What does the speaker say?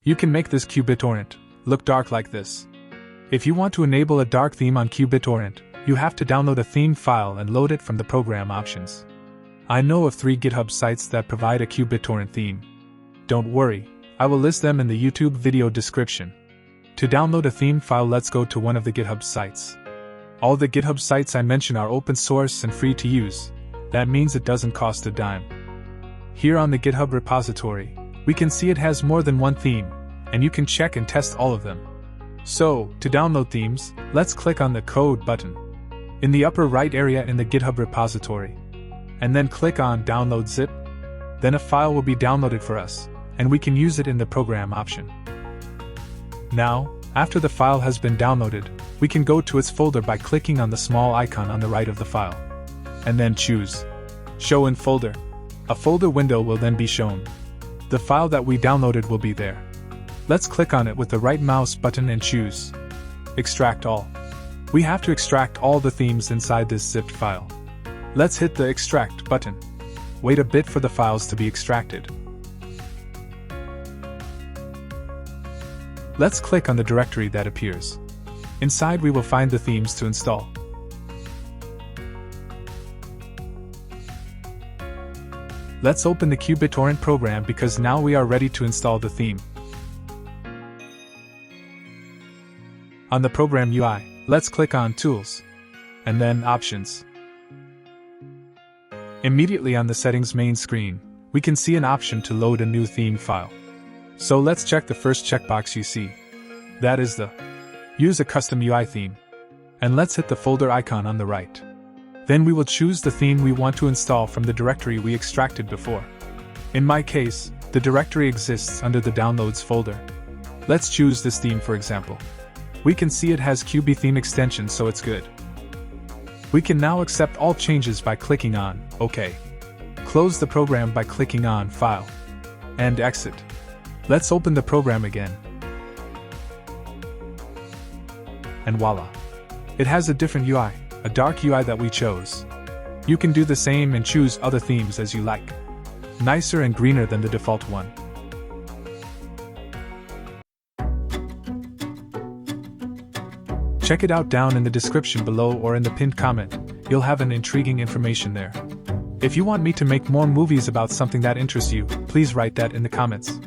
You can make this qBittorrent look dark like this. If you want to enable a dark theme on qBittorrent, you have to download a theme file and load it from the program options. I know of 3 GitHub sites that provide a qBittorrent theme. Don't worry, I will list them in the YouTube video description. To download a theme file, let's go to one of the GitHub sites. All the GitHub sites I mention are open source and free to use. That means it doesn't cost a dime. Here on the GitHub repository, we can see it has more than one theme, and you can check and test all of them. So, to download themes, let's click on the Code button in the upper right area in the GitHub repository, and then click on Download Zip. Then a file will be downloaded for us, and we can use it in the program option. Now, after the file has been downloaded, we can go to its folder by clicking on the small icon on the right of the file, and then choose Show in Folder. A folder window will then be shown. The file that we downloaded will be there. Let's click on it with the right mouse button and choose Extract All. We have to extract all the themes inside this zipped file. Let's hit the Extract button. Wait a bit for the files to be extracted. Let's click on the directory that appears. Inside we will find the themes to install. Let's open the qBittorrent program because now we are ready to install the theme. On the program UI, let's click on Tools, and then Options. Immediately on the settings main screen, we can see an option to load a new theme file. So let's check the first checkbox you see. That is the Use a custom UI theme. And let's hit the folder icon on the right. Then we will choose the theme we want to install from the directory we extracted before. In my case, the directory exists under the Downloads folder. Let's choose this theme for example. We can see it has qBtheme extension, so it's good. We can now accept all changes by clicking on OK. Close the program by clicking on File and Exit. Let's open the program again. And voila! It has a different UI, a dark UI that we chose. You can do the same and choose other themes as you like. Nicer and greener than the default one. Check it out down in the description below or in the pinned comment. You'll have an intriguing information there. If you want me to make more movies about something that interests you, please write that in the comments.